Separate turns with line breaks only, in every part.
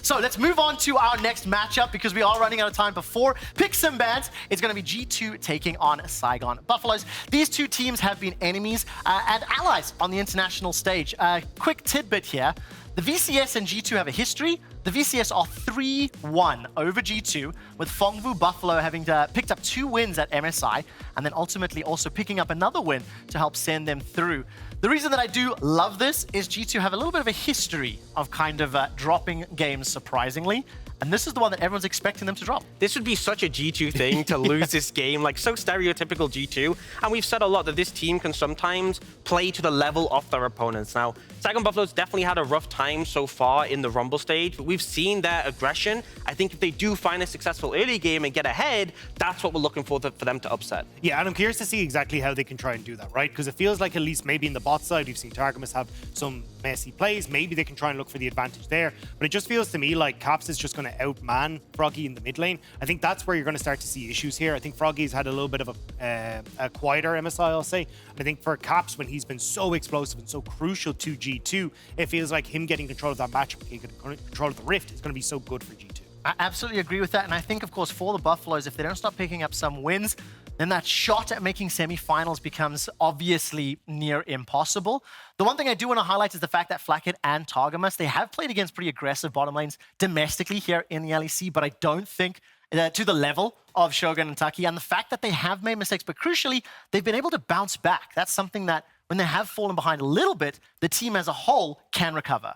So let's move on to our next matchup because we are running out of time before pick some bans. It's going to be G2 taking on Saigon Buffaloes. These two teams have been enemies and allies on the international stage. Quick tidbit here. The VCS and G2 have a history. The VCS are 3-1 over G2, with Fongvu Buffalo having picked up 2 wins at MSI, and then ultimately also picking up another win to help send them through. The reason that I do love this is G2 have a little bit of a history of kind of dropping games surprisingly. And this is the one that everyone's expecting them to drop.
This would be such a G2 thing to lose this game, like so stereotypical G2. And we've said a lot that this team can sometimes play to the level of their opponents. Now, Saigon Buffalo's definitely had a rough time so far in the Rumble stage, but we've seen their aggression. I think if they do find a successful early game and get ahead, that's what we're looking for them to upset.
Yeah, and I'm curious to see exactly how they can try and do that, right? Because it feels like at least maybe in the bot side, we've seen Targamas have some messy plays. Maybe they can try and look for the advantage there. But it just feels to me like Caps is just going to outman Froggy in the mid lane. I think that's where you're going to start to see issues here. I think Froggy's had a little bit of a quieter MSI, I'll say. I think for Caps, when he's been so explosive and so crucial to G2, it feels like him getting control of that matchup, getting control of the Rift is going to be so good for G2.
I absolutely agree with that. And I think, of course, for the Buffaloes, if they don't start picking up some wins, then that shot at making semifinals becomes obviously near impossible. The one thing I do want to highlight is the fact that Flakked and Targamas, they have played against pretty aggressive bottom lanes domestically here in the LEC, but I don't think to the level of Shogun and Taki. And the fact that they have made mistakes, but crucially, they've been able to bounce back. That's something that when they have fallen behind a little bit, the team as a whole can recover.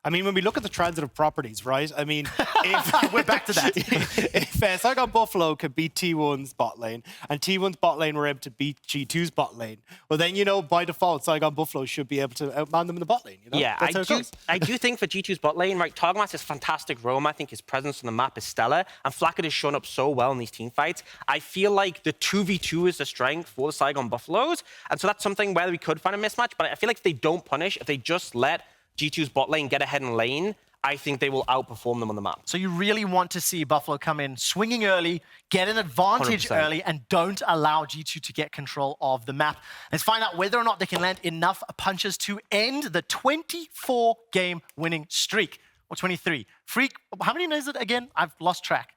I mean, when we look at the transitive properties, right? I mean, if
we're back to that.
If Saigon Buffalo could beat T1's bot lane, and T1's bot lane were able to beat G2's bot lane, well then, you know, by default, Saigon Buffalo should be able to outman them in the bot lane, you know?
Yeah, I do think for G2's bot lane, right, Targamas is fantastic roam. I think his presence on the map is stellar, and Flakked has shown up so well in these team fights. I feel like the 2v2 is the strength for the Saigon Buffaloes, and so that's something where we could find a mismatch, but I feel like if they don't punish, if they just let G2's bot lane get ahead in lane, I think they will outperform them on the map.
So you really want to see Buffalo come in swinging early, get an advantage
100%.
early, and don't allow G2 to get control of the map. Let's find out whether or not they can land enough punches to end the 24-game winning streak. Or 23. Phreak, how many is it again? I've lost track.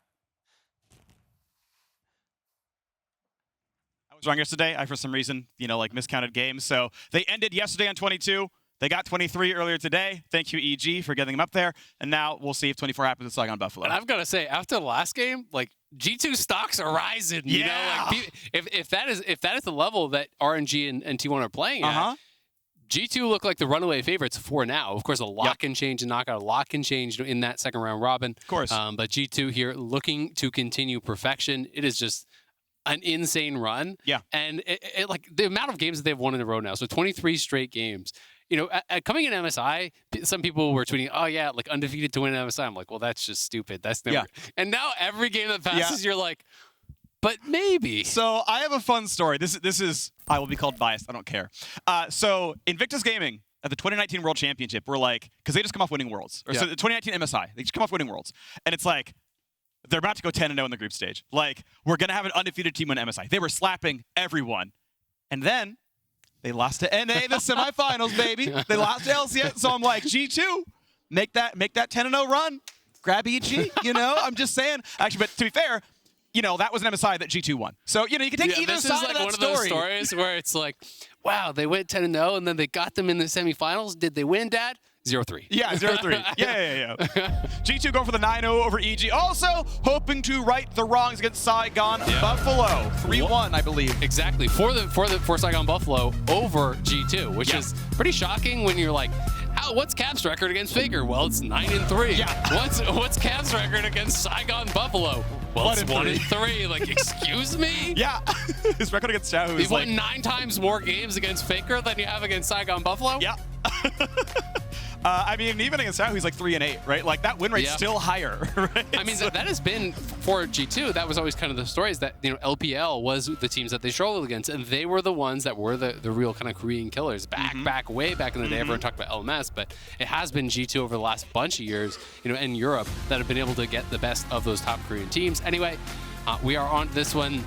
I was wrong yesterday. I, for some reason, like miscounted games. So they ended yesterday on 22. They got 23 earlier today. Thank you, EG, for getting them up there. And now we'll see if 24 happens with Saigon Buffalo.
And I've got to say, after the last game, like G2 stocks are rising.
Yeah.
You know, like if that is the level that RNG and T1 are playing at, G2 look like the runaway favorites for now. Of course, a lot can change in knockout. A lot can change in that second round robin.
Of course.
But G2 here looking to continue perfection. It is just an insane run.
Yeah.
And like the amount of games that they've won in a row now. So 23 straight games. You know, coming in MSI, some people were tweeting, "Oh yeah, like undefeated to win an MSI." I'm like, "Well, that's just stupid. That's never." Yeah. And now every game that passes, you're like, "But maybe."
So I have a fun story. This is I will be called biased. I don't care. So Invictus Gaming at the 2019 World Championship, we're like, because they just come off winning Worlds, or so the 2019 MSI, they just come off winning Worlds, and it's like they're about to go 10-0 in the group stage. Like we're gonna have an undefeated team win MSI. They were slapping everyone, and then they lost to NA the semifinals, baby. They lost to LCS. So I'm like, G2, make that 10-0 run. Grab EG, I'm just saying. Actually, but to be fair, that was an MSI that G2 won. So, you can take either side of that story. This is like one of those
stories where it's like, wow, they went 10-0 and then they got them in the semifinals. Did they win, Dad? 0-3.
Yeah, 0-3. Yeah. G2 going for the 9-0 over EG. Also hoping to right the wrongs against Saigon Buffalo. 3-1, I believe.
Exactly. For Saigon Buffalo over G2, which is pretty shocking when you're like, what's Cap's record against FLICKR? Well, it's 9-3.
Yeah.
What's Cap's record against Saigon Buffalo? Well, it's 1-3. Like, excuse me?
Yeah. His record against Yahoo is
You've won 9 times more games against FLICKR than you have against Saigon Buffalo?
Yeah. I mean, even against Yahoo, he's like 3-8, right? Like that win rate's still higher, right?
I mean, that has been for G2. That was always kind of the story is that LPL was the teams that they struggled against, and they were the ones that were the real kind of Korean killers way back in the day. Everyone talked about LMS, but it has been G2 over the last bunch of years, in Europe that have been able to get the best of those top Korean teams. Anyway, we are on this one.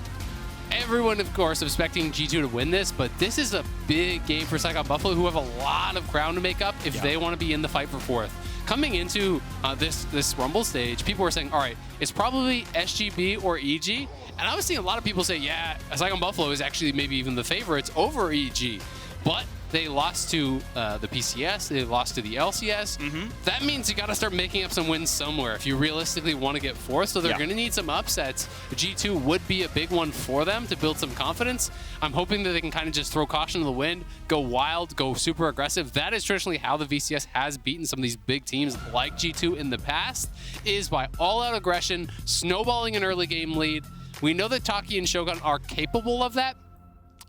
Everyone, of course, expecting G2 to win this, but this is a big game for Saigon Buffalo, who have a lot of ground to make up if they want to be in the fight for 4th. coming into this Rumble stage, people were saying, all right, it's probably SGB or EG. And I was seeing a lot of people say, yeah, Saigon Buffalo is actually maybe even the favorites over EG. But they lost to the PCS, they lost to the LCS. That means you got to start making up some wins somewhere if you realistically want to get fourth. So they're going to need some upsets. G2 would be a big one for them to build some confidence. I'm hoping that they can kind of just throw caution to the wind, go wild, go super aggressive. That is traditionally how the VCS has beaten some of these big teams like G2 in the past, is by all-out aggression, snowballing an early game lead. We know that Taki and Shogun are capable of that.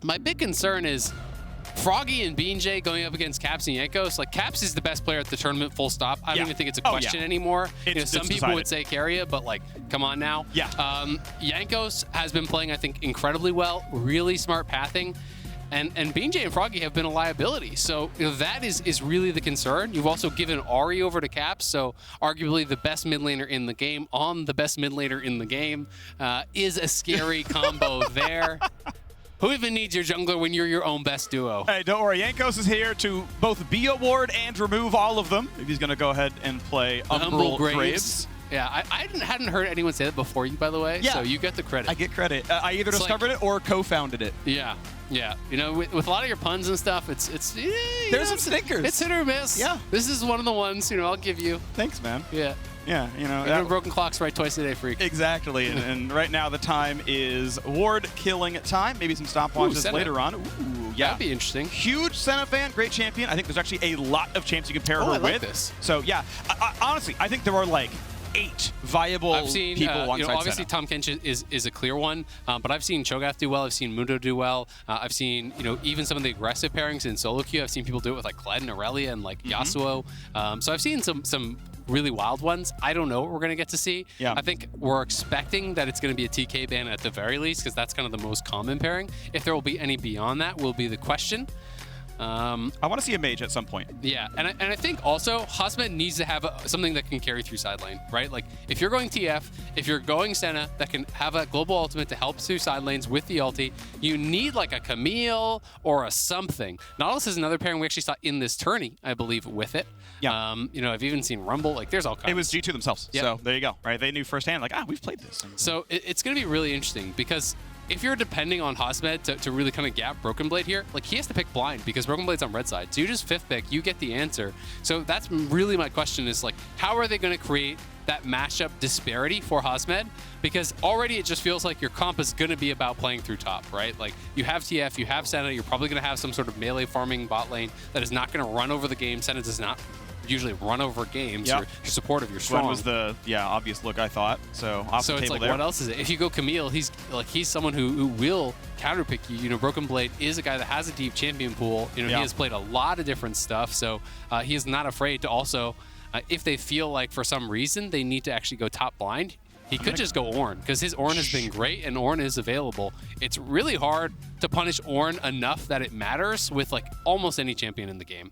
My big concern is Froggy and BeanJ going up against Caps and Jankos. Like, Caps is the best player at the tournament, full stop. I don't even think it's a question anymore. Some people would say Carrier, but like, come on now. Jankos has been playing, I think, incredibly well, really smart pathing. And BeanJ and Froggy have been a liability. So that is really the concern. You've also given Ahri over to Caps, so arguably the best mid laner in the game on the best mid laner in the game is a scary combo there. Who even needs your jungler when you're your own best duo?
Hey, don't worry. Jankos is here to both be a ward and remove all of them. If he's going to go ahead and play Umbral Graves.
Yeah, I hadn't heard anyone say that before you, by the way.
Yeah.
So you get the credit.
I get credit. I either discovered it or co-founded it.
Yeah. You know, with a lot of your puns and stuff,
there's some stinkers.
It's hit or miss.
Yeah.
This is one of the ones, I'll give you.
Thanks, man.
Yeah.
Yeah,
broken clocks right twice a day, Phreak.
Exactly, and right now the time is ward killing time. Maybe some stopwatches later on. Ooh, yeah.
That'd be interesting.
Huge Senna fan, great champion. I think there's actually a lot of champs you can pair her with.
Like this.
So yeah, honestly, I think there are like 8 viable people on
obviously
Senna.
Tom Kench is a clear one, but I've seen Cho'Gath do well. I've seen Mundo do well. I've seen even some of the aggressive pairings in solo queue. I've seen people do it with like Kled and Aurelia and like Yasuo. So I've seen some really wild ones. I don't know what we're gonna get to see.
Yeah.
I think we're expecting that it's gonna be a TK ban at the very least, because that's kind of the most common pairing. If there will be any beyond that will be the question.
I want to see a mage at some point.
Yeah, and I think also Hasmed needs to have something that can carry through side lane, right? Like, if you're going TF, if you're going Senna, that can have a global ultimate to help through side lanes with the ulti, you need like a Camille or a something. Nautilus is another pairing we actually saw in this tourney, I believe, with it.
Yeah.
I've even seen Rumble. Like, there's all kinds.
It was G2 themselves.
Yep.
So there you go. Right? They knew firsthand, like, we've played this.
So it's going to be really interesting because if you're depending on Hasmed to really kind of gap BrokenBlade here, like, he has to pick blind because BrokenBlade's on red side. So you just 5th pick, you get the answer. So that's really my question is, like, how are they going to create that matchup disparity for Hasmed? Because already it just feels like your comp is going to be about playing through top, right? Like, you have TF, you have Senna, you're probably going to have some sort of melee farming bot lane that is not going to run over the game. Senna does not usually run over games. You're supportive, you're strong.
Gwen was the obvious look, I thought. So off the
it's
table
like,
there.
what else is it? If you go Camille, he's someone who will counterpick you. BrokenBlade is a guy that has a deep champion pool. He has played a lot of different stuff, so he is not afraid to also, if they feel like for some reason they need to actually go top blind, he could just go Ornn, because his Ornn has been great and Ornn is available. It's really hard to punish Ornn enough that it matters with like almost any champion in the game.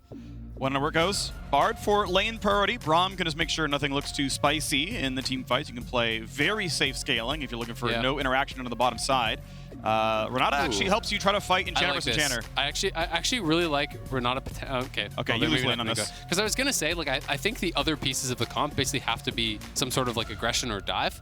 One number goes. Bard for lane priority. Braum can just make sure nothing looks too spicy in the team fights. You can play very safe scaling if you're looking for no interaction on the bottom side. Renata actually helps you try to fight in Channer versus Channer.
I actually really like Renata. Okay,
you lose lane on this.
Because I was gonna say, like, I think the other pieces of the comp basically have to be some sort of like aggression or dive,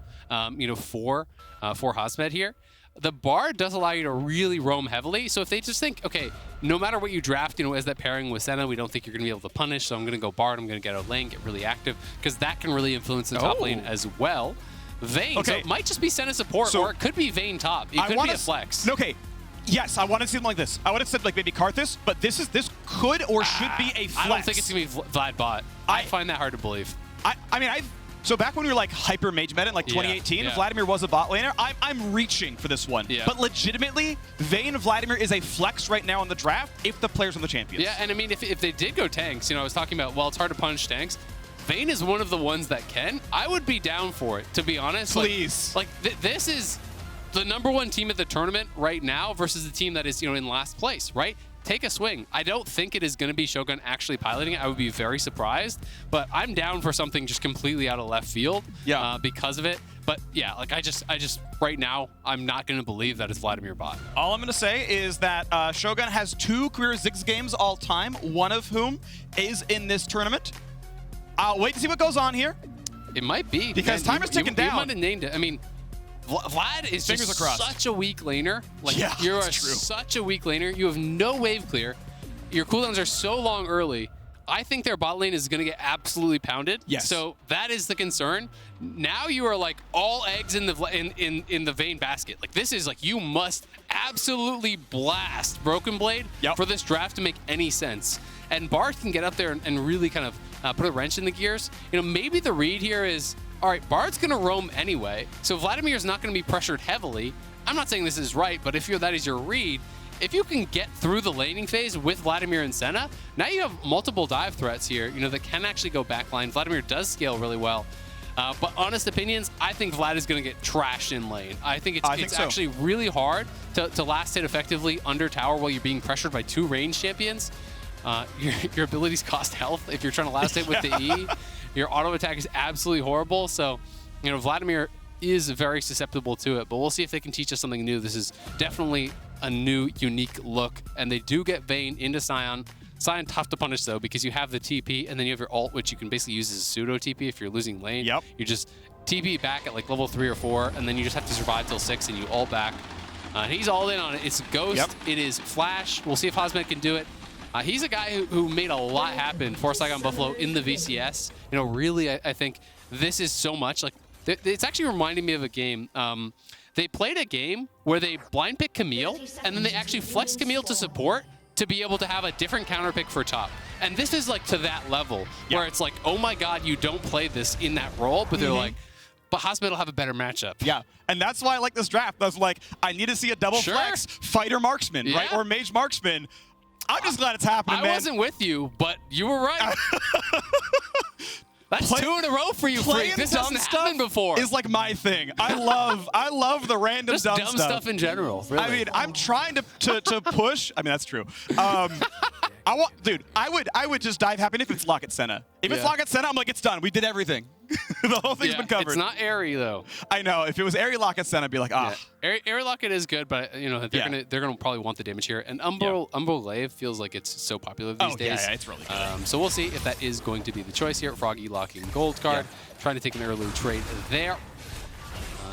for Hasmed here. The Bard does allow you to really roam heavily. So if they just think, okay, no matter what you draft, as that pairing with Senna, we don't think you're going to be able to punish. So I'm going to go Bard. I'm going to get out lane, get really active, because that can really influence the top lane as well. Vayne, so it might just be Senna support, or it could be Vayne top. It could be a flex.
Okay. Yes, I want to see something like this. I would have said like maybe Karthus, but this could or should be a flex.
I don't think it's going to be Vlad bot. I find that hard to believe.
So back when we were like hyper mage meta in like 2018, Vladimir was a bot laner. I'm reaching for this one. Yeah. But legitimately, Vayne Vladimir is a flex right now in the draft if the players are the champions.
Yeah, and I mean, if they did go tanks, I was talking about, well, it's hard to punch tanks. Vayne is one of the ones that can. I would be down for it, to be honest.
Please.
This is the #1 team at the tournament right now versus the team that is, in last place, right? Take a swing. I don't think it is going to be Shogun actually piloting it. I would be very surprised, but I'm down for something just completely out of left field because of it. But yeah, like I just right now, I'm not going to believe that it's Vladimir bot.
All I'm going to say is that Shogun has 2 career Ziggs games all time, one of whom is in this tournament. I'll wait to see what goes on here.
It might be.
Because timer's ticking down.
You might have named it. I mean, Vlad is
Fingers
just
crossed.
such a weak laner. Like,
Yeah,
you are
that's true.
such a weak laner. You have no wave clear. Your cooldowns are so long early. I think their bot lane is going to get absolutely pounded.
Yes.
So that is the concern. Now you are like all eggs in the in the Vayne basket. Like this is like you must absolutely blast BrokenBlade for this draft to make any sense. And Bard can get up there and really kind of put a wrench in the gears. You know, maybe the read here is, all right, Bard's going to roam anyway, so Vladimir is not going to be pressured heavily. I'm not saying this is right, but if that is your read, if you can get through the laning phase with Vladimir and Senna, now you have multiple dive threats here, you know, that can actually go backline. Vladimir does scale really well. But honest opinions, I think Vlad is going to get trashed in lane. I think it's actually really hard to last hit effectively under tower while you're being pressured by 2 range champions. Your abilities cost health if you're trying to last hit with the E. Your auto attack is absolutely horrible. So, you know, Vladimir is very susceptible to it, but we'll see if they can teach us something new. This is definitely a new, unique look, and they do get Vayne into Sion. Sion tough to punish though, because you have the TP, and then you have your ult, which you can basically use as a pseudo TP if you're losing lane.
Yep.
You just TP back at like level 3 or 4, and then you just have to survive till 6, and you ult back. He's all in on it. It's Ghost. It is Flash. We'll see if Hasmed can do it. He's a guy who made a lot happen for Saigon Buffalo in the VCS. You know, really, I think this is so much like. It's actually reminding me of a game. They played a game where they blind picked Camille, and then they actually flexed Camille to support to be able to have a different counter pick for top. And this is like to that level where it's like, oh my God, you don't play this in that role, but they're like, but Hasmed will have a better matchup.
Yeah, and that's why I like this draft. I was like, I need to see a double flex fighter marksman, right? Or mage marksman. I'm just glad it's happening, man.
I wasn't with you, but you were right. That's 2 in a row for you, Phreak. This hasn't happened before.
Is like my thing. I love the random
just
dumb
stuff in general. Really.
I mean, I'm trying to push. I mean, that's true. I would just dive happy if it's Flakked Senna. If it's Flakked Senna, I'm like, it's done. We did everything. The whole thing's been covered.
It's not Ahri though.
I know. If it was Ahri Flakked Senna, I'd be like, ah.
Ahri Flakked is good, but you know they're gonna probably want the damage here. And BrokenBlade feels like it's so popular these days.
Yeah, it's really good.
So we'll see if that is going to be the choice here. Froggy locking gold card, trying to take an early trade there.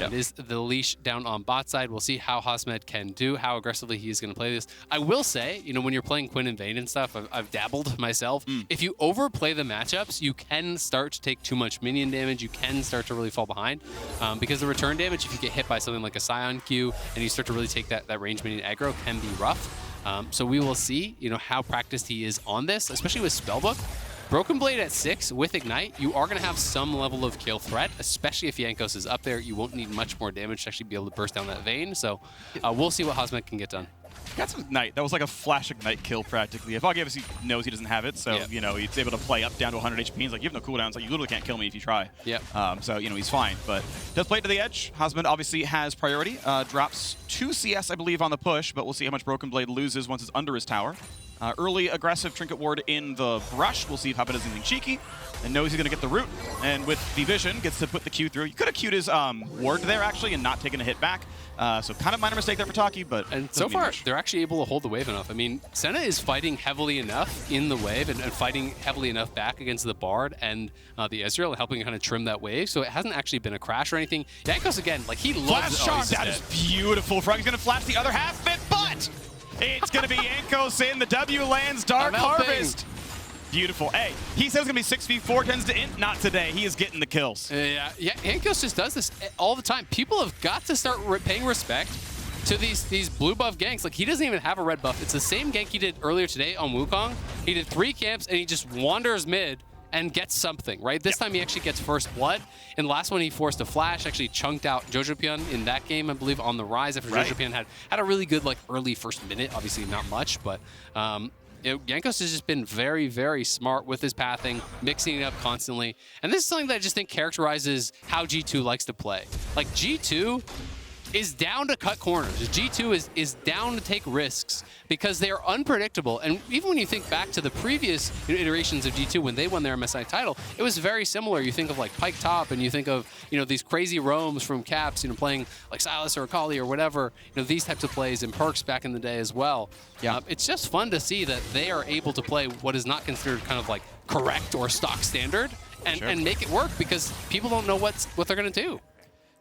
It is the leash down on bot side. We'll see how Hasmed can do, how aggressively he is going to play this. I will say, you know, when you're playing Quinn and Vayne and stuff, I've dabbled myself. If you overplay the matchups, you can start to take too much minion damage. You can start to really fall behind because the return damage, if you get hit by something like a Sion Q and you start to really take that range minion aggro, can be rough. So we will see, you know, how practiced he is on this, especially with Spellbook. BrokenBlade at 6 with Ignite, you are going to have some level of kill threat, especially if Jankos is up there. You won't need much more damage to actually be able to burst down that Vayne. So we'll see what Hasmed can get done.
Got some Ignite. That was like a flash Ignite kill practically. Froggy obviously knows he doesn't have it, so you know he's able to play up down to 100 HP. He's like, you have no cooldowns. Like you literally can't kill me if you try. So you know he's fine, but does play to the edge. Hasmed obviously has priority. Drops 2 CS, I believe, on the push, but we'll see how much BrokenBlade loses once it's under his tower. Early aggressive Trinket Ward in the brush. We'll see if Hasmed does anything cheeky. And knows he's going to get the root. And with the vision, gets to put the Q through. You could have Q'd his ward there, actually, and not taken a hit back. So kind of minor mistake there for Taki, but...
And so far, they're actually able to hold the wave enough. I mean, Senna is fighting heavily enough in the wave and fighting heavily enough back against the Bard and the Ezreal, helping kind of trim that wave. So it hasn't actually been a crash or anything. Jankos, again, like he loves...
Flash charm, that is beautiful. Froggy's going to flash the other half of it, but... It's going to be Jankos in the W lands Dark Harvest. Beautiful. Hey, he says it's going to be 6v4, tends to int. Not today. He is getting the kills.
Yeah, Jankos just does this all the time. People have got to start paying respect to these blue buff ganks. Like, he doesn't even have a red buff. It's the same gank he did earlier today on Wukong. He did 3 camps, and he just wanders mid and gets something, right? This time he actually gets first blood. In the last one, he forced a flash, actually chunked out Jojopion in that game, I believe, on the rise after Jojopion had a really good, like, early first minute. Obviously, not much, but Jankos has just been very, very smart with his pathing, mixing it up constantly. And this is something that I just think characterizes how G2 likes to play. Like, G2 is down to cut corners. G2 is down to take risks because they are unpredictable. And even when you think back to the previous iterations of G2 when they won their MSI title, it was very similar. You think of like Pike Top and you think of, you know, these crazy roams from Caps, you know, playing like Silas or Akali or whatever, you know, these types of plays and Perks back in the day as well. It's just fun to see that they are able to play what is not considered kind of like correct or stock standard and make it work because people don't know what they're going to do.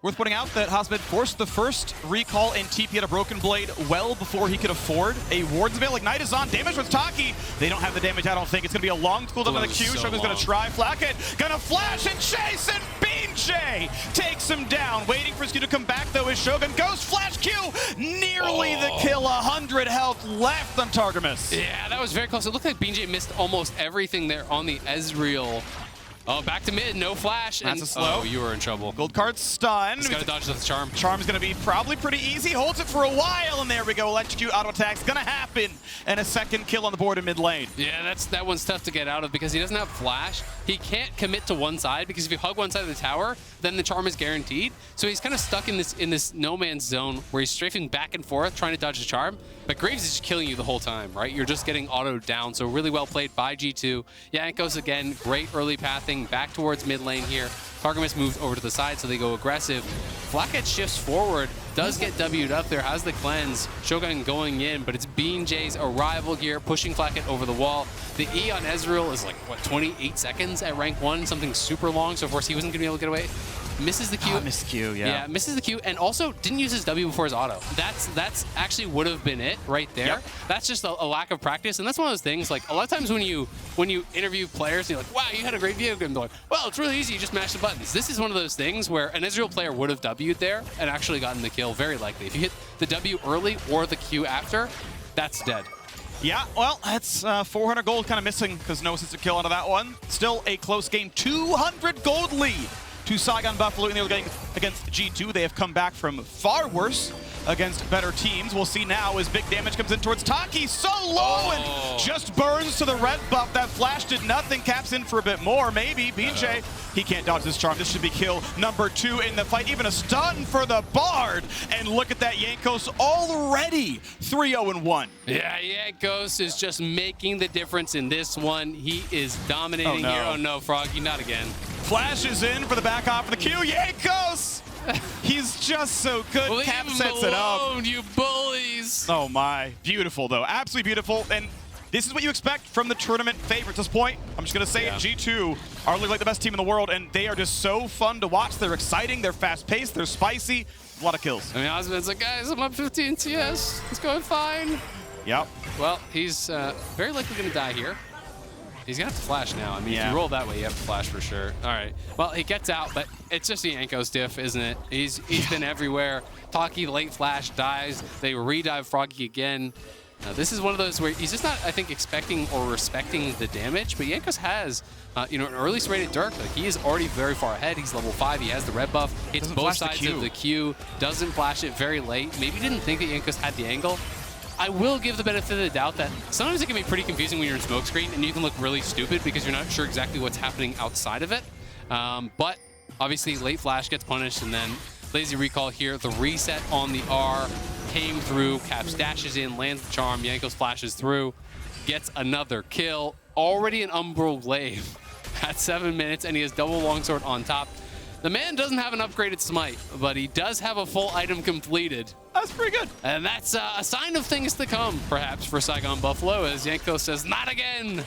Worth pointing out that Hasmed forced the first recall and TP at a BrokenBlade well before he could afford a Warden's Veil. Ignite is on. Damage with Taki. They don't have the damage, I don't think. It's going to be a long cooldown on the Q. Shogun's going to try. Flakked going to flash and chase, and BeanJ takes him down. Waiting for his Q to come back, though, is Shogun. Goes flash Q. Nearly the kill. 100 health left on Targamas.
Yeah, that was very close. It looked like BeanJ missed almost everything there on the Ezreal. Oh, back to mid, no flash.
That's a slow.
Oh, you were in trouble.
Gold card stun.
He's got to dodge the charm.
Charm's going to be probably pretty easy. Holds it for a while, and there we go. Electrocute auto attack's going to happen. And a second kill on the board in mid lane.
Yeah, that one's tough to get out of because he doesn't have flash. He can't commit to one side because if you hug one side of the tower, then the charm is guaranteed. So he's kind of stuck in this no man's zone where he's strafing back and forth trying to dodge the charm. But Graves is just killing you the whole time, right? You're just getting autoed down. So really well played by G2. Jankos again, great early pathing back towards mid lane here. Targamas moves over to the side, so they go aggressive. Flakked shifts forward, does get W'd up there, has the cleanse. Shogun going in, but it's BeanJ's arrival here, pushing Flakked over the wall. The E on Ezreal is like, what, 28 seconds at rank 1? Something super long, so of course he wasn't going to be able to get away. Misses the Q.
Missed Q, yeah.
Yeah, misses the Q, and also didn't use his W before his auto. That's actually would have been it right there.
Yep.
That's just a lack of practice, and that's one of those things, like, a lot of times when you interview players, and you're like, wow, you had a great Viego game, they're like, well, it's really easy, you just mash the buttons. This is one of those things where an Ezreal player would have W'd there and actually gotten the kill, very likely. If you hit the W early or the Q after, that's dead.
Yeah, well, that's 400 gold kind of missing because no assisted kill out of that one. Still a close game, 200 gold lead to Saigon Buffalo in the early game against G2. They have come back from far worse against better teams. We'll see now as big damage comes in towards Taki. So low and just burns to the red buff. That flash did nothing. Caps in for a bit more. Maybe BeanJ. He can't dodge this charm. This should be kill number 2 in the fight. Even a stun for the Bard. And look at that, Jankos already 3-0-1.
Yeah, Jankos is just making the difference in this one. He is dominating here. Oh no, Froggy, not again.
Flashes in for the back off of the Q. Jankos! He's just so good.
Leave
Cap
him
sets it up.
alone, you bullies.
Oh my. Beautiful, though. Absolutely beautiful. And this is what you expect from the tournament favorites at this point. I'm just going to say it. G2 are looking like the best team in the world, and they are just so fun to watch. They're exciting. They're fast-paced. They're spicy. A lot of kills.
I mean, Hasmed's like, guys, I'm up 15 TS. It's going fine.
Yep.
Well, he's very likely going to die here. He's going to have to flash now. I mean, if you roll that way, you have to flash for sure. All right. Well, he gets out, but it's just the Jankos diff, isn't it? He's been everywhere. Taki, late flash, dies. They redive Froggy again. This is one of those where he's just not, I think, expecting or respecting the damage, but Jankos has, an early rated Dirk. Like, he is already very far ahead. He's level 5. He has the red buff. Hits both sides of the Q. Doesn't flash it very late. Maybe didn't think that Jankos had the angle. I will give the benefit of the doubt that sometimes it can be pretty confusing when you're in smokescreen and you can look really stupid because you're not sure exactly what's happening outside of it. But obviously late flash gets punished, and then lazy recall here. The reset on the R came through. Caps dashes in, lands the charm. Jankos flashes through, gets another kill. Already an Umbral Glaive at 7 minutes, and he has double longsword on top. The man doesn't have an upgraded smite, but he does have a full item completed.
That's pretty good.
And that's a sign of things to come, perhaps, for Saigon Buffalo, as Jankos says, not again.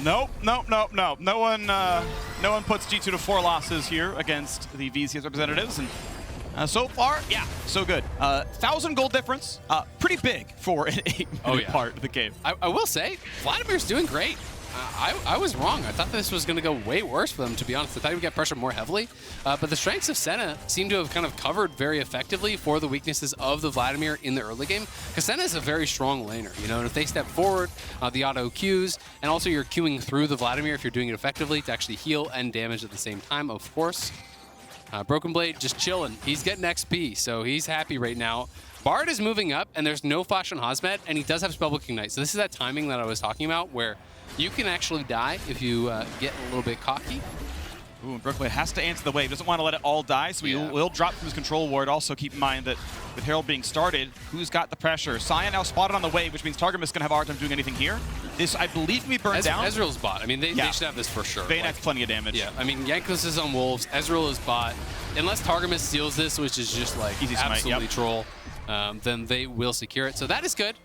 Nope. No one puts G2 to 4 losses here against the VCS representatives. And so far, yeah, so good. 1,000 gold difference, pretty big for an 8-minute part of the game.
I will say, Vladimir's doing great. I was wrong. I thought this was going to go way worse for them, to be honest. I thought he would get pressured more heavily. But the strengths of Senna seem to have kind of covered very effectively for the weaknesses of the Vladimir in the early game. Because Senna is a very strong laner, and if they step forward, the auto Qs, and also you're queuing through the Vladimir if you're doing it effectively to actually heal and damage at the same time, of course. BrokenBlade just chilling. He's getting XP, so he's happy right now. Bard is moving up, and there's no flash on Hasmed, and he does have Spellbook Ignite. So this is that timing that I was talking about, where you can actually die if you get a little bit cocky.
Ooh, and BrokenBlade has to answer the wave. Doesn't want to let it all die, so he will drop from his control ward. Also, keep in mind that with Herald being started, who's got the pressure? Sion now spotted on the wave, which means Targamas is going to have a hard time doing anything here. This, I believe, can be burned down.
Ezreal's bot. I mean, they should have this for sure.
Vayne has plenty of damage.
Yeah, I mean, Jankos is on Wolves. Ezreal is bot. Unless Targamas steals this, which is just like
easy smite,
absolutely troll, then they will secure it. So that is good.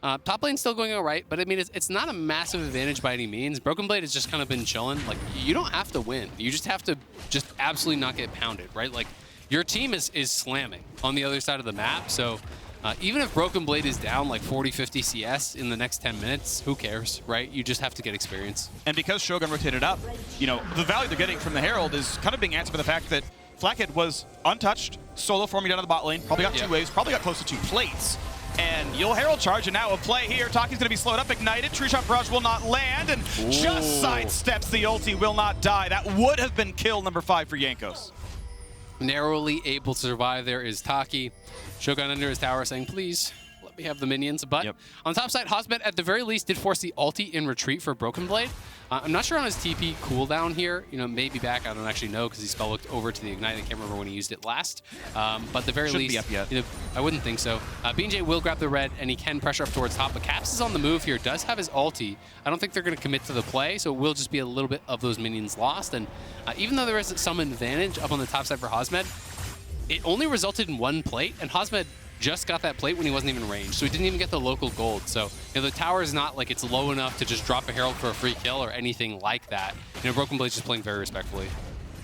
Top lane's still going all right, but I mean, it's not a massive advantage by any means. BrokenBlade has just kind of been chilling. Like, you don't have to win. You just have to just absolutely not get pounded, right? Like, your team is slamming on the other side of the map, so even if BrokenBlade is down like 40, 50 CS in the next 10 minutes, who cares, right? You just have to get experience.
And because Shogun rotated up, you know, the value they're getting from the Herald is kind of being answered by the fact that Flakked was untouched, solo forming down to the bot lane, probably got 2 waves, probably got close to 2 plates. And you'll Herald charge, and now a play here. Taki's going to be slowed up, ignited. Tree Shot Barrage will not land, and just sidesteps the ulti, will not die. That would have been kill number 5 for Jankos.
Narrowly able to survive there is Taki. Shogun under his tower saying, please, let me have the minions. But on the top side, Hasmed at the very least did force the ulti in retreat for BrokenBlade. I'm not sure on his TP cooldown here. You know, maybe back. I don't actually know because he spell looked over to the Ignite. I can't remember when he used it last. But at the very least,
be up yet.
You know, I wouldn't think so. BeanJ will grab the red, and he can pressure up towards top. But Caps is on the move here, does have his ulti. I don't think they're going to commit to the play, so it will just be a little bit of those minions lost. And even though there is some advantage up on the top side for Hasmed, it only resulted in 1 plate, and Hasmed just got that plate when he wasn't even ranged, so he didn't even get the local gold. So, you know, the tower is not like it's low enough to just drop a Herald for a free kill or anything like that. You know, BrokenBlade's just playing very respectfully.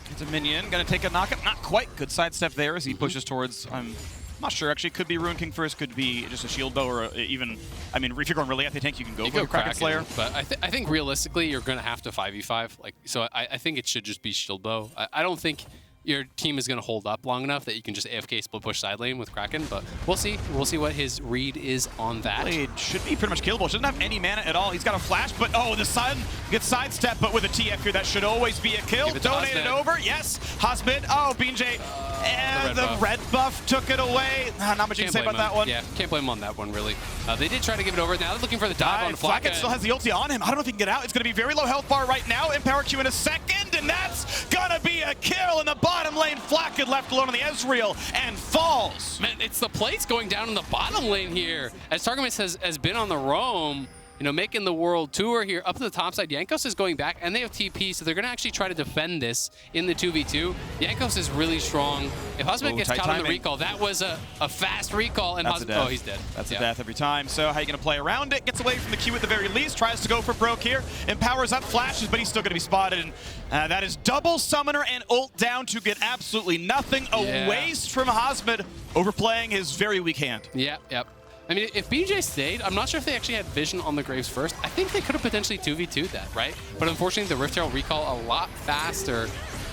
It's a minion, gonna take a knockup, not quite. Good sidestep there as he pushes towards, I'm not sure, actually, could be Ruin King first, could be just a shield bow, or even, I mean, if you're going really at the tank, you can go for a Kraken Slayer.
But I think realistically, you're gonna have to 5v5. Like, so I think it should just be shield bow. I don't think your team is going to hold up long enough that you can just AFK split push side lane with Kraken, but we'll see. We'll see what his read is on that.
Blade should be pretty much killable. Doesn't have any mana at all. He's got a flash, but oh, the sun gets sidestepped, but with a TF here, that should always be a kill. Donated over, yes. Hasmed, oh, BeanJ, and the red buff took it away. Not much you can say about that one.
Yeah, can't blame him on that one, really. They did try to give it over. Now they're looking for the dive on
Flakked still has the ulti on him. I don't know if he can get out. It's going to be very low health bar right now. Empower Q in a second, and that's going to be a kill in the bottom lane. Flakked left alone on the Ezreal and falls.
Man, it's the plates going down in the bottom lane here. As Targamas has been on the roam, you know, making the world tour here up to the top side. Jankos is going back, and they have TP, so they're going to actually try to defend this in the 2v2. Jankos is really strong. If Hasmed gets caught on the recall, that was a fast recall, and oh, he's dead.
That's a death every time. So how are you going to play around it? Gets away from the Q at the very least, tries to go for Broke here, empowers up, flashes, but he's still going to be spotted. And that is double summoner and ult down to get absolutely nothing. A waste from Hasmed, overplaying his very weak hand.
Yep. I mean, if BeanJ stayed, I'm not sure if they actually had vision on the Graves first. I think they could have potentially 2v2'd that, right? But unfortunately, the Rift Herald recall a lot faster.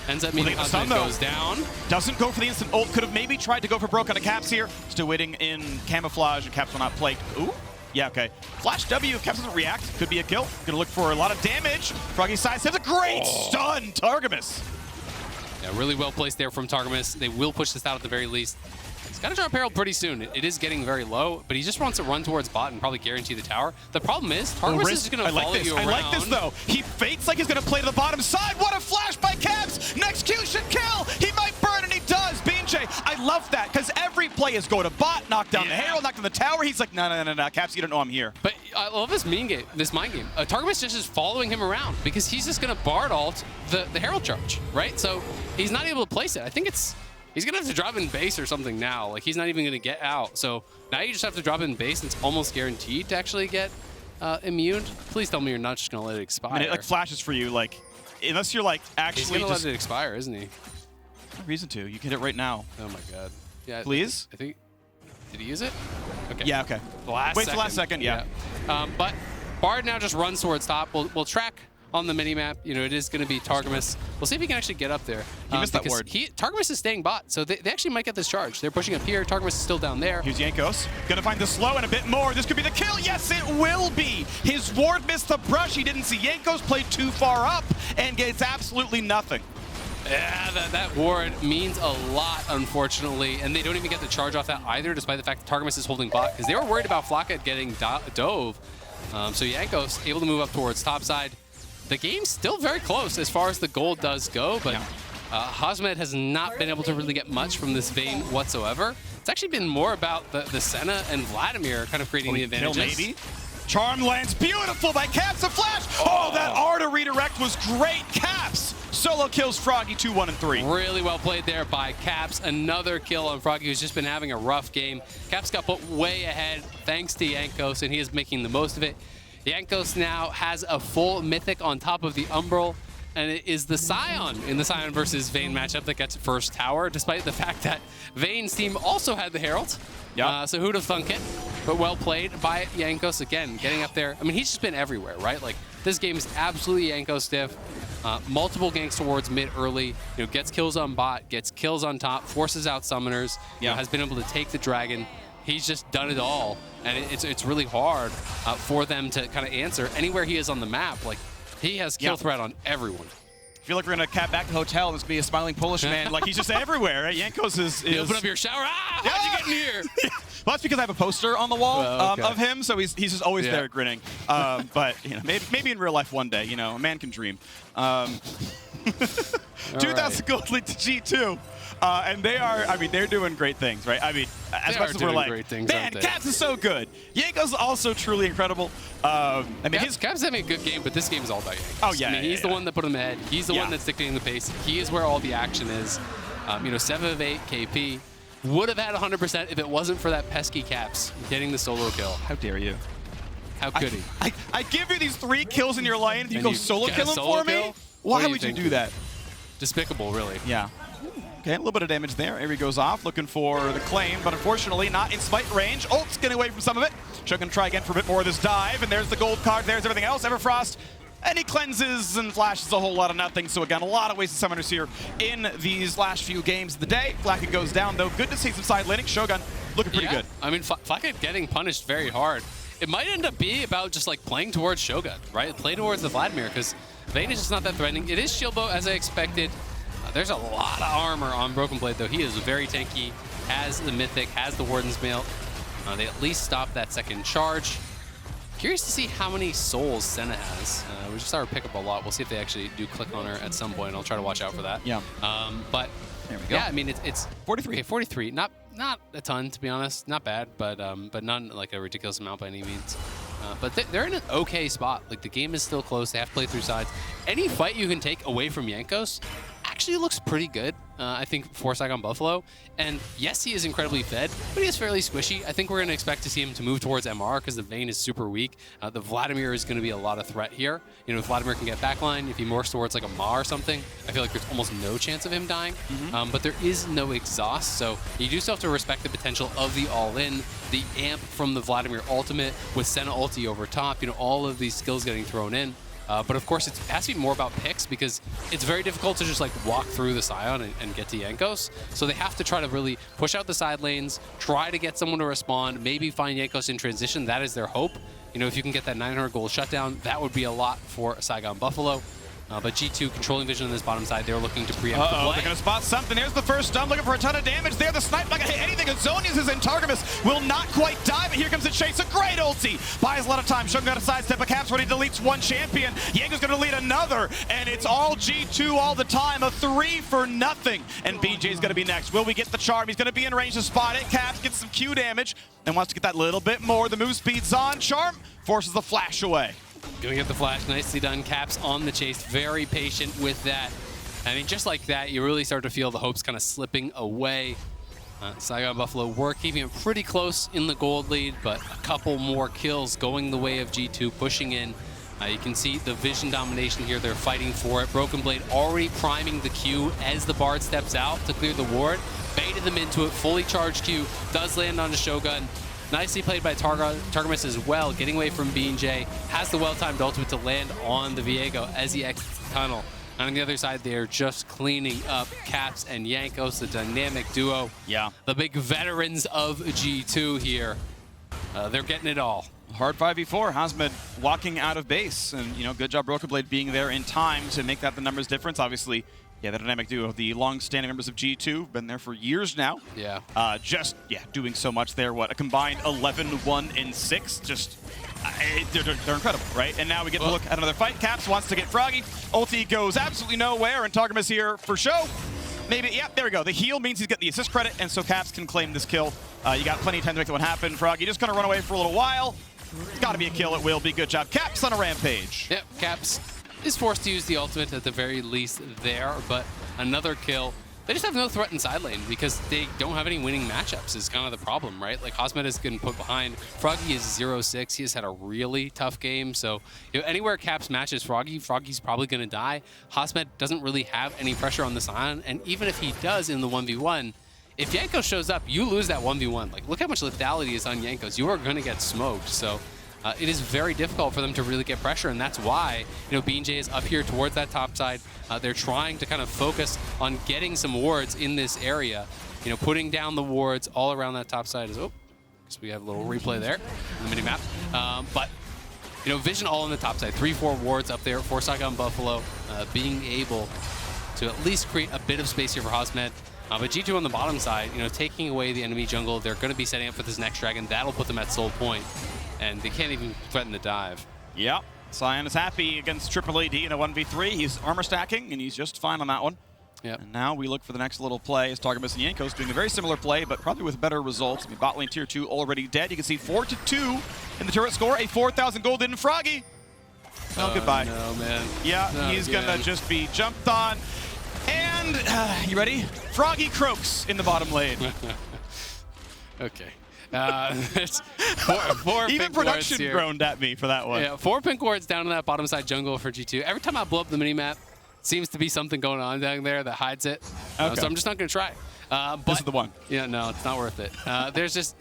Ends up meaning Hasmed goes down.
Doesn't go for the instant ult. Could have maybe tried to go for Broke on the Caps here. Still waiting in camouflage, and Caps will not play. Ooh. Yeah, okay. Flash W, if Caps doesn't react, could be a kill. Gonna look for a lot of damage. Froggy sidesteps a great stun, Targamas.
Yeah, really well placed there from Targamas. They will push this out at the very least. He's got to drop Herald pretty soon. It is getting very low, but he just wants to run towards bot and probably guarantee the tower. The problem is, Targamas is going to follow you around.
I like this, though. He fakes like he's going to play to the bottom side. What a flash by Caps! Next Q should kill! He might burn, and he does! BeanJ, I love that, because every play is go to bot, knock down the Herald, knock down the tower. He's like, no, Caps, you don't know I'm here.
But I love this mind game. Targamas just is following him around, because he's just going to Bard ult the Herald charge, right? So he's not able to place it. I think he's going to have to drop in base or something now. Like, he's not even going to get out. So now you just have to drop in base, and it's almost guaranteed to actually get immune. Please tell me you're not just going to let it expire.
I mean, it like flashes for you, like, unless you're like actually
he's going to let it expire, isn't he?
No reason to. You can hit it right now.
Oh my god. Yeah.
Please?
I think. Did he use it? Okay.
Yeah, okay. Wait for the last second, yeah.
But Bard now just runs towards top. We'll track on the minimap. You know, it is going to be Targamas. We'll see if he can actually get up there.
He missed that word.
Targamas is staying bot, so they actually might get this charge. They're pushing up here. Targamas is still down there.
Here's Jankos. Gonna find the slow and a bit more. This could be the kill. Yes, it will be. His ward missed the brush. He didn't see Jankos play too far up and gets absolutely nothing.
Yeah, that ward means a lot, unfortunately, and they don't even get the charge off that either, despite the fact that Targamas is holding bot, because they were worried about Flakked getting dove. So Jankos able to move up towards top side. The game's still very close as far as the gold does go, but Hasmed has not been able to really get much from this Vayne whatsoever. It's actually been more about the Senna and Vladimir kind of creating the advantages.
Maybe. Charm lands beautiful by Caps, a flash! Oh, that R to redirect was great. Caps Solo kills Froggy 2, 1, and 3.
Really well played there by Caps. Another kill on Froggy, who's just been having a rough game. Caps got put way ahead thanks to Jankos, and he is making the most of it. Jankos now has a full Mythic on top of the Umbral, and it is the Sion in the Sion versus Vayne matchup that gets first tower, despite the fact that Vayne's team also had the Herald.
Yeah.
So who'd have thunk it? But well played by Jankos again, getting up there. I mean, he's just been everywhere, right? Like, this game is absolutely Jankos stiff. Multiple ganks towards mid early, gets kills on bot, gets kills on top, forces out summoners, has been able to take the dragon. He's just done it all, and it's really hard for them to kind of answer. Anywhere he is on the map, like, he has kill threat on everyone.
I feel like we're going to cap back to the hotel and there's going to be a smiling Polish man. Like, he's just everywhere, right? Jankos is...
You open up your shower. Ah, how'd you get in here?
Well, that's because I have a poster on the wall of him, so he's just always there grinning. But, maybe in real life one day, a man can dream. 2,000 gold lead to G2. And they're doing great things, right? I mean, as much as we're like, man, Caps is so good. Jankos is also truly incredible.
Caps having a good game, but this game is all about Jankos.
Oh, yeah.
He's the one that put him ahead. He's the one that's dictating the pace. He is where all the action is. 7 of 8 KP. Would have had 100% if it wasn't for that pesky Caps getting the solo kill.
How dare you?
How could he?
I give you these 3 kills in your lane, and you go solo kill him for me? Why would you do that?
Despicable, really.
Yeah. Okay, a little bit of damage there. Ahri goes off, looking for the claim, but unfortunately not in smite range. Ult's getting away from some of it. Shogun try again for a bit more of this dive, and there's the gold card, there's everything else. Everfrost, and he cleanses and flashes a whole lot of nothing. So again, a lot of wasted summoners here in these last few games of the day. Flakked goes down, though. Good to see some side laning. Shogun looking pretty good.
I mean, Flakked getting punished very hard. It might end up being about just like playing towards Shogun, right? Play towards the Vladimir, because Vayne is just not that threatening. It is shield bow, as I expected. There's a lot of armor on BrokenBlade, though. He is very tanky, has the Mythic, has the Warden's Mail. They at least stop that second charge. Curious to see how many souls Senna has. We just saw her pick up a lot. We'll see if they actually do click on her at some point. I'll try to watch out for that.
Yeah.
But
there we go.
Yeah, I mean, it's 43. Okay, 43. Not a ton, to be honest. Not bad, but not like a ridiculous amount by any means. But they're in an okay spot. Like, the game is still close. They have to play through sides. Any fight you can take away from Jankos actually looks pretty good, I think, for Saigon Buffalo. And yes, he is incredibly fed, but he is fairly squishy. I think we're going to expect to see him to move towards MR because the Vayne is super weak. The Vladimir is going to be a lot of threat here. If Vladimir can get backline, if he morphs towards like a Ma or something, I feel like there's almost no chance of him dying. But there is no exhaust, so you do still have to respect the potential of the all-in, the amp from the Vladimir ultimate with Senna ulti over top, all of these skills getting thrown in. But of course, it has to be more about picks because it's very difficult to just like walk through the Sion and get to Jankos. So they have to try to really push out the side lanes, try to get someone to respond, maybe find Jankos in transition. That is their hope. If you can get that 900 gold shutdown, that would be a lot for Saigon Buffalo. But G2 controlling vision on this bottom side. They're looking to preempt the play.
They're going to spot something. There's the first stun, looking for a ton of damage there. The snipe not going to hit anything. Azonius is in. Targamas will not quite die, but here comes the chase. A great ulti. Buys a lot of time. Shogun got a sidestep. A Caps when he deletes one champion. Viego's going to delete another, and it's all G2 all the time. A 3 for nothing. And BeanJ is going to be next. Will we get the charm? He's going to be in range to spot it. Caps gets some Q damage and wants to get that little bit more. The move speed's on. Charm forces the flash away.
Gonna get the flash, nicely done. Caps on the chase, very patient with that. I mean, just like that, you really start to feel the hopes kind of slipping away. Saigon Buffalo were keeping it pretty close in the gold lead, but a couple more kills going the way of G2, pushing in. You can see the vision domination here. They're fighting for it. BrokenBlade already priming the Q as the Bard steps out to clear the ward. Baited them into it, fully charged Q, does land on the Shogun. Nicely played by Targamas as well, getting away from BeanJ. Has the well-timed ultimate to land on the Viego as he exits the tunnel. And on the other side, they're just cleaning up Caps and Jankos, the dynamic duo.
Yeah.
The big veterans of G2 here. They're getting it all.
Hard 5v4. Hasmed walking out of base. And, good job BrokenBlade being there in time to make that the numbers difference. Obviously, yeah, the dynamic duo, the long-standing members of G2, been there for years now.
Yeah.
Doing so much there. What, a combined 11, 1, and 6? Just, they're incredible, right? And now we get to look at another fight. Caps wants to get Froggy. Ulti goes absolutely nowhere, and Targamas here for show. Maybe, yeah, there we go. The heal means he's getting the assist credit, and so Caps can claim this kill. You got plenty of time to make that one happen. Froggy just gonna run away for a little while. It's gotta be a kill, it will be. Good job. Caps on a rampage.
Yep, Caps is forced to use the ultimate at the very least there, but another kill. They just have no threat in side lane because they don't have any winning matchups is kind of the problem, right? Like Hasmed is getting put behind. Froggy is 0-6. He has had a really tough game. So anywhere Caps matches Froggy, Froggy's probably going to die. Hasmed doesn't really have any pressure on the Sion. And even if he does in the 1v1, if Jankos shows up, you lose that 1v1. Like, look how much lethality is on Jankos. You are going to get smoked. So it is very difficult for them to really get pressure, and that's why BeanJ is up here towards that top side. They're trying to kind of focus on getting some wards in this area. Putting down the wards all around that top side is because we have a little replay there in the mini map. But vision all on the top side, 3-4 wards up there for Saigon Buffalo, being able to at least create a bit of space here for Hasmed. But G2 on the bottom side, taking away the enemy jungle, they're going to be setting up for this next dragon. That'll put them at soul point. And they can't even threaten the dive.
Yep. Sion is happy against Triple AD in a 1v3. He's armor stacking, and he's just fine on that one.
Yep.
And now we look for the next little play as Targamas and Jankos doing a very similar play, but probably with better results. I mean, bot lane tier 2 already dead. You can see 4-2 in the turret score. A 4,000 gold in Froggy. Well, goodbye.
No, man.
Yeah,
Not
he's
again.
going to just be jumped on. And, you ready? Froggy croaks in the bottom lane.
Okay. There's four
Even
pink
production
wards here.
groaned at me for that one.
Yeah, 4 pink wards down in that bottom side jungle for G2. Every time I blow up the minimap, seems to be something going on down there that hides it.
Okay.
So I'm just not going to try. But,
This is the one.
Yeah, no, it's not worth it.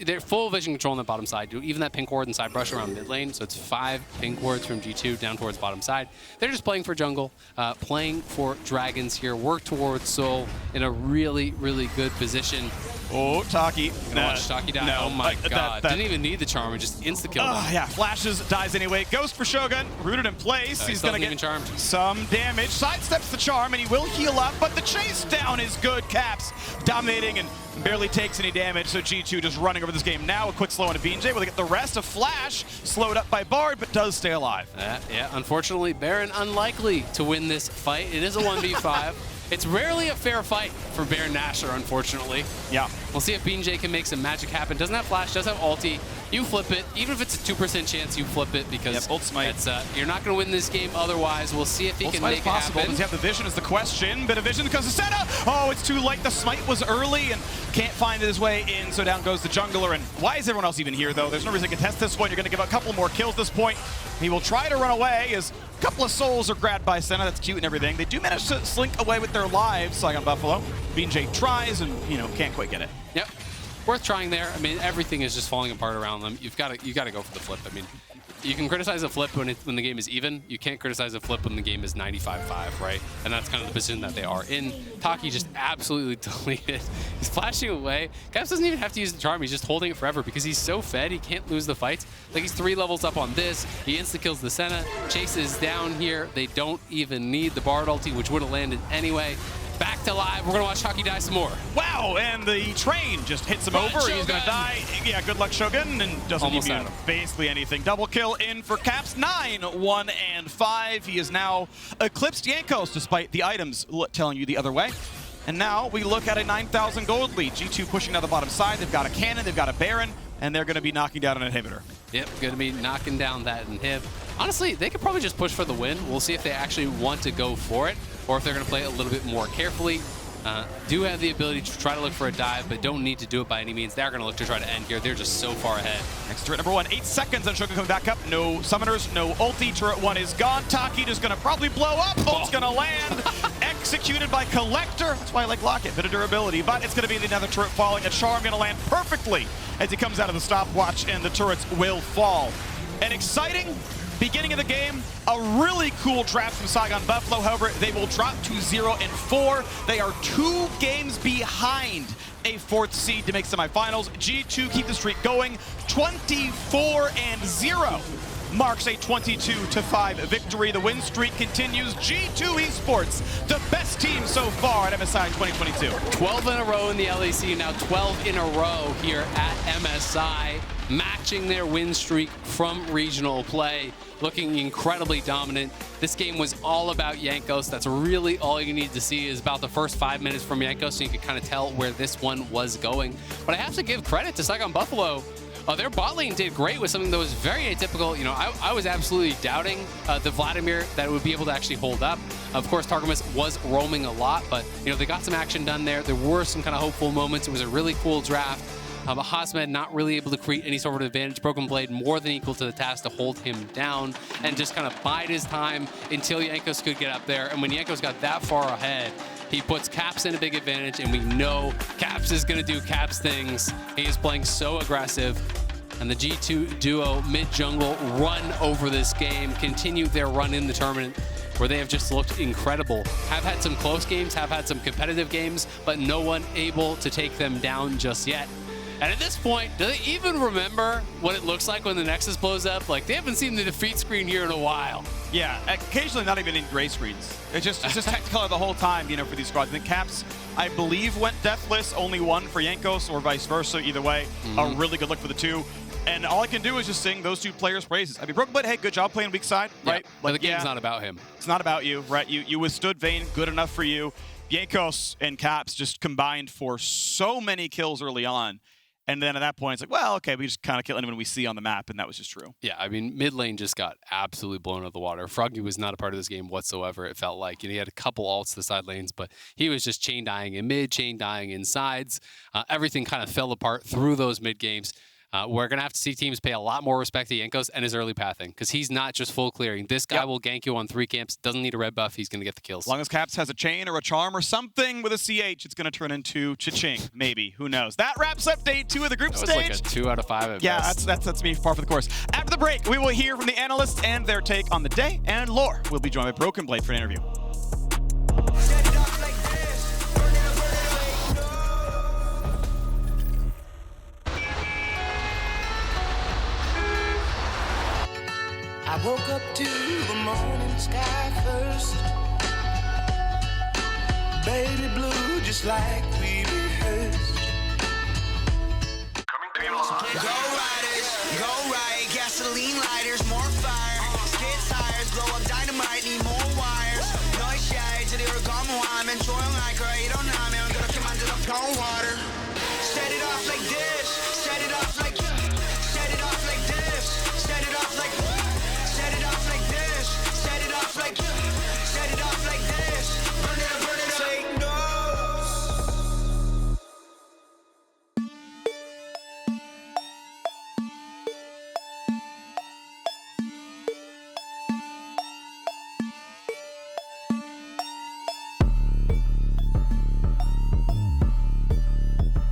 They're full vision control on the bottom side. Even that pink ward and side brush around mid lane. So it's 5 pink wards from G2 down towards bottom side. They're just playing for jungle, playing for dragons here, work towards soul in a really, really good position.
Oh, Taki.
Watch Taki die.
No,
Oh my god.
that-
Didn't even need the charm. Just insta-killed him.
Yeah, flashes, dies anyway. Goes for Shogun, rooted in place. He's going to
even
get
charmed.
some damage. Sidesteps the charm, and he will heal up, but the chase down is good. Caps dominating and barely takes any damage, so G2 just running over this game now. A quick slow on a BeanJ. Will get the rest of Flash, slowed up by Bard, but does stay alive.
Yeah, unfortunately, Baron unlikely to win this fight. It is a 1v5. It's rarely a fair fight for Baron Nashor, unfortunately.
Yeah.
We'll see if BeanJ can make some magic happen. Doesn't have flash, does have ulti. You flip it. Even if it's a 2% chance, you flip it because
Ult Smite.
it's, you're not going to win this game otherwise. We'll see if he
Ult
can
Smite
make
is
it
possible.
happen.
Does he have the vision is the question. Bit of vision because of Senna. Oh, it's too late. The smite was early and can't find his way in, so down goes the jungler. And why is everyone else even here, though? There's no reason to contest this one. You're going to give a couple more kills this point. He will try to run away as a couple of souls are grabbed by Senna. That's cute and everything. They do manage to slink away with their lives, Saigon Buffalo. BeanJ tries and, can't quite get it.
Yep. Worth trying there. I mean, everything is just falling apart around them. You got to go for the flip. I mean, you can criticize a flip when the game is even. You can't criticize a flip when the game is 95-5, right? And that's kind of the position that they are in. Taki just absolutely deleted. He's flashing away. Caps doesn't even have to use the charm. He's just holding it forever because he's so fed. He can't lose the fights. Like, he's 3 levels up on this. He insta-kills the Senna. Chases down here. They don't even need the Bard ulti, which would have landed anyway. Back to live. We're going to watch Taki die some more.
Wow, and the train just hits him over. He's going to die. Yeah, good luck, Shogun, and doesn't
Almost
even
had him.
basically anything. Double kill in for Caps. 9-1-5. He is now eclipsed Jankos, despite the items telling you the other way. And now we look at a 9,000 gold lead. G2 pushing down the bottom side. They've got a cannon, they've got a Baron, and they're going to be knocking down an inhibitor.
Yep, going to be knocking down that inhib. Honestly, they could probably just push for the win. We'll see if they actually want to go for it or if they're going to play it a little bit more carefully. Do have the ability to try to look for a dive, but don't need to do it by any means. They're going to look to try to end here. They're just so far ahead.
Next turret number 1, 8 seconds, and Shogun coming back up. No summoners, no ulti. Turret 1 is gone. Taki just going to probably blow up. Ult's going to land. Executed by Collector. That's why I like Locket. Bit of durability, but it's going to be another turret falling. A charm going to land perfectly as he comes out of the stopwatch, and the turrets will fall. An exciting beginning of the game, a really cool draft from Saigon Buffalo. However, they will drop to 0-4. They are 2 games behind a 4th seed to make semifinals. G2 keep the streak going. 24-0 marks a 22-5 victory. The win streak continues. G2 Esports, the best team so far at MSI 2022.
12 in a row in the LEC, now 12 in a row here at MSI, matching their win streak from regional play, looking incredibly dominant. This game was all about Jankos. That's really all you need to see is about the first 5 minutes from Jankos, so you can kind of tell where this one was going. But I have to give credit to Saigon Buffalo. their bot lane did great with something that was very atypical. You know, I was absolutely doubting the Vladimir that it would be able to actually hold up. Of course, Targamas was roaming a lot, but, you know, they got some action done there. There were some kind of hopeful moments. It was a really cool draft. But Hasmed not really able to create any sort of advantage. BrokenBlade more than equal to the task to hold him down and just kind of bide his time until Jankos could get up there. And when Jankos got that far ahead, he puts Caps in a big advantage, and we know Caps is going to do Caps things. He is playing so aggressive. And the G2 duo mid-jungle run over this game, continue their run in the tournament, where they have just looked incredible. Have had some close games, have had some competitive games, but no one able to take them down just yet. And at this point, do they even remember what it looks like when the Nexus blows up? Like, they haven't seen the defeat screen here in a while.
Yeah, occasionally not even in gray screens. It's just Technicolor the whole time, you know, for these squads. And the Caps, I believe, went deathless, only one for Jankos or vice versa. Either way, a really good look for the two. And all I can do is just sing those two players' praises. I mean, BrokenBlade, hey, good job playing weak side, right?
But the game's not about him.
It's not about you, right? You withstood Vayne, good enough for you. Jankos and Caps just combined for so many kills early on. And then at that point, it's like, well, okay, we just kind of kill anyone we see on the map, and that was just true.
Yeah, I mean, mid lane just got absolutely blown out of the water. Froggy was not a part of this game whatsoever, it felt like. And he had a couple ults to the side lanes, but he was just chain dying in mid, chain dying in sides. Everything kind of fell apart through those mid games. We're going to have to see teams pay a lot more respect to Jankos and his early pathing, because he's not just full clearing. This guy will gank you on 3 camps, doesn't need a red buff, he's going to get the kills.
As long as Caps has a chain or a charm or something with a CH, it's going to turn into cha-ching, maybe. Who knows? That wraps up day 2 of the group
That was
stage.
like a 2 out of 5 at best.
That's me, par for the course. After the break, we will hear from the analysts and their take on the day, and lore. We'll be joined by BrokenBlade for an interview.
I woke up to the morning sky first. Baby blue, just like we